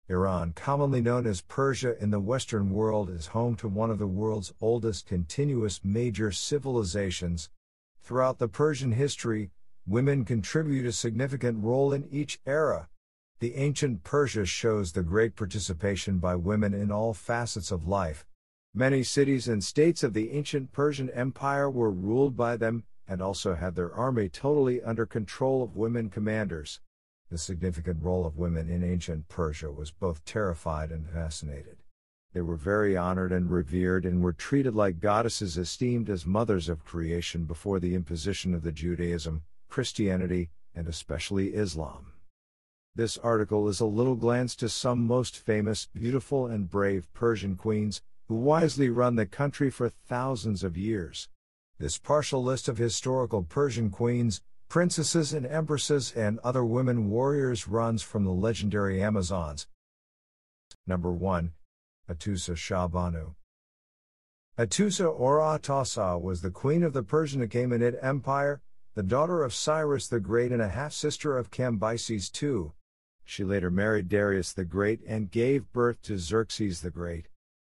Iran, commonly known as Persia in the Western world, is home to one of the world's oldest continuous major civilizations. Throughout the Persian history, women contribute a significant role in each era. The Ancient Persia shows the great participation by women in all facets of life. Many cities and states of the ancient Persian Empire were ruled by them, and also had their army totally under control of women commanders. The significant role of women in ancient Persia was both terrified and fascinated. They were very honored and revered and were treated like goddesses, esteemed as mothers of creation before the imposition of the Judaism, Christianity, and especially Islam. This article is a little glance to some most famous, beautiful and brave Persian queens, who wisely run the country for thousands of years. This partial list of historical Persian queens, princesses and empresses and other women warriors runs from the legendary Amazons. Number 1. Atusa Shahbanu. Atusa or Atusa was the queen of the Persian Achaemenid Empire, the daughter of Cyrus the Great and a half-sister of Cambyses II. She later married Darius the Great and gave birth to Xerxes the Great.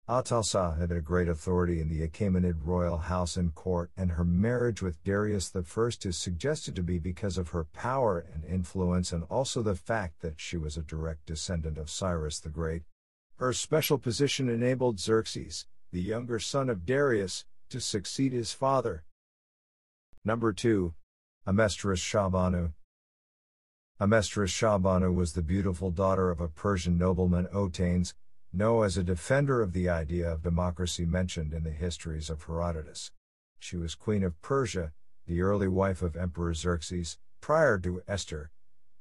Atusa had a great authority in the Achaemenid royal house and court, and her marriage with Darius I is suggested to be because of her power and influence, and also the fact that she was a direct descendant of Cyrus the Great. Her special position enabled Xerxes, the younger son of Darius, to succeed his father. Number 2. Amestris Shahbanu. Amestris Shahbanu was the beautiful daughter of a Persian nobleman Otanes, known as a defender of the idea of democracy mentioned in the histories of Herodotus. She was queen of Persia, the early wife of Emperor Xerxes, prior to Esther,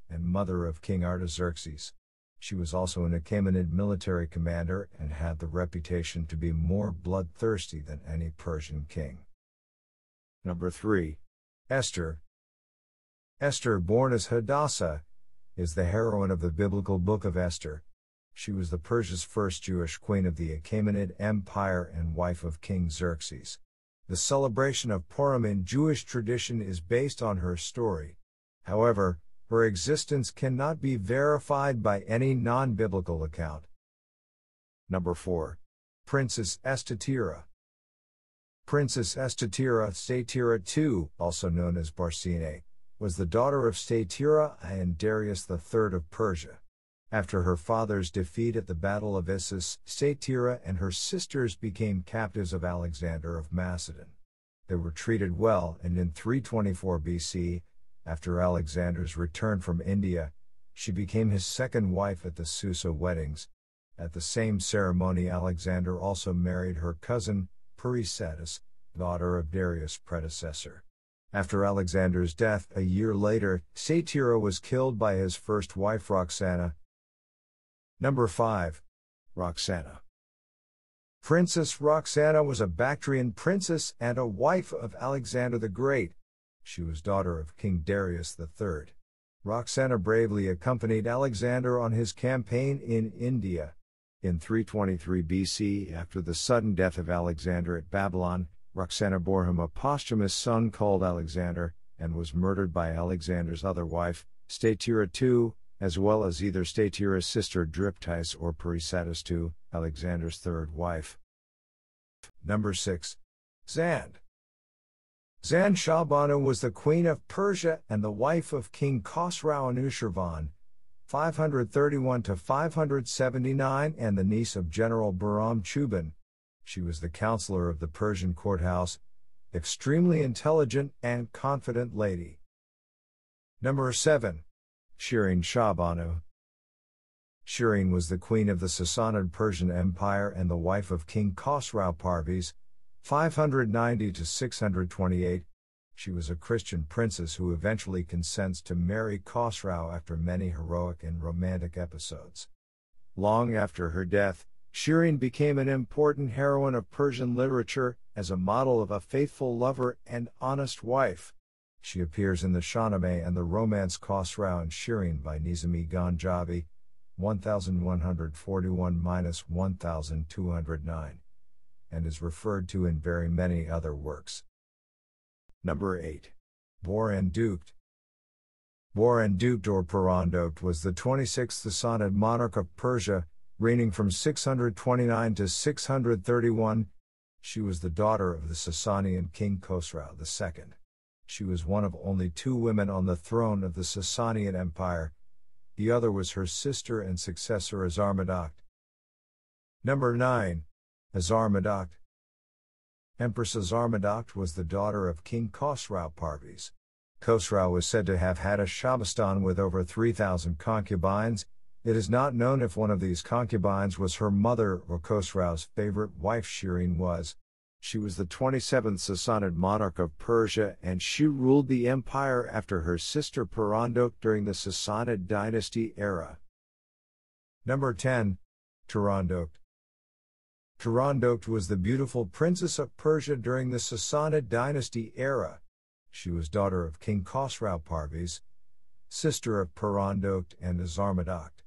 and mother of King Artaxerxes. She was also an Achaemenid military commander and had the reputation to be more bloodthirsty than any Persian king. Number 3. Esther. Esther, born as Hadassah, is the heroine of the biblical book of Esther. She was the Persia's first Jewish queen of the Achaemenid Empire and wife of King Xerxes. The celebration of Purim in Jewish tradition is based on her story. However, her existence cannot be verified by any non-biblical account. Number 4. Princess Estatira. Princess Estatira, Estatira II, also known as Barsine, was the daughter of Estatira and Darius III of Persia. After her father's defeat at the Battle of Issus, Estatira and her sisters became captives of Alexander of Macedon. They were treated well, and in 324 BC, after Alexander's return from India, she became his second wife at the Susa weddings. At the same ceremony, Alexander also married her cousin, Persicetus, daughter of Darius' predecessor. After Alexander's death a year later, Estatira was killed by his first wife Roxana. Number 5. Roxana. Princess Roxana was a Bactrian princess and a wife of Alexander the Great. She was daughter of King Darius III. Roxana bravely accompanied Alexander on his campaign in India. In 323 BC, after the sudden death of Alexander at Babylon, Roxana bore him a posthumous son called Alexander, and was murdered by Alexander's other wife, Estatira II, as well as either Estatira's sister Dryptis or Persicetus II, Alexander's third wife. Number 6. Zand. Zand Shahbanu was the queen of Persia and the wife of King Khosrau Anushirvan, 531–579, and the niece of General Bahram Chuban. She was the counselor of the Persian courthouse, extremely intelligent and confident lady. Number 7. Shirin Shahbanu. Shirin was the queen of the Sassanid Persian Empire and the wife of King Khosrau Parviz, 590–628. She was a Christian princess who eventually consents to marry Khosrau after many heroic and romantic episodes. Long after her death, Shirin became an important heroine of Persian literature as a model of a faithful lover and honest wife. She appears in the Shahnameh and the romance Khosrau and Shirin by Nizami Ganjavi, 1141–1209, and is referred to in very many other works. Number 8. Borandukht. Borandukht or Borandukht was the 26th Sassanid monarch of Persia, reigning from 629 to 631. She was the daughter of the Sasanian king Khosrau II. She was one of only 2 women on the throne of the Sasanian Empire. The other was her sister and successor Azarmidokht. Number 9. Azarmidokht. Empress Azarmidokht was the daughter of King Khosrau Parviz. Khosrau was said to have had a Shahistan with over 3,000 concubines. It is not known if one of these concubines was her mother or Khosrau's favorite wife Shirin was. She was the 27th Sassanid monarch of Persia and she ruled the empire after her sister Borandukht during the Sassanid dynasty era. Number 10. Borandukht. Borandukht was the beautiful princess of Persia during the Sassanid dynasty era. She was daughter of King Khosrau Parviz, sister of Borandukht and Azarmidokht.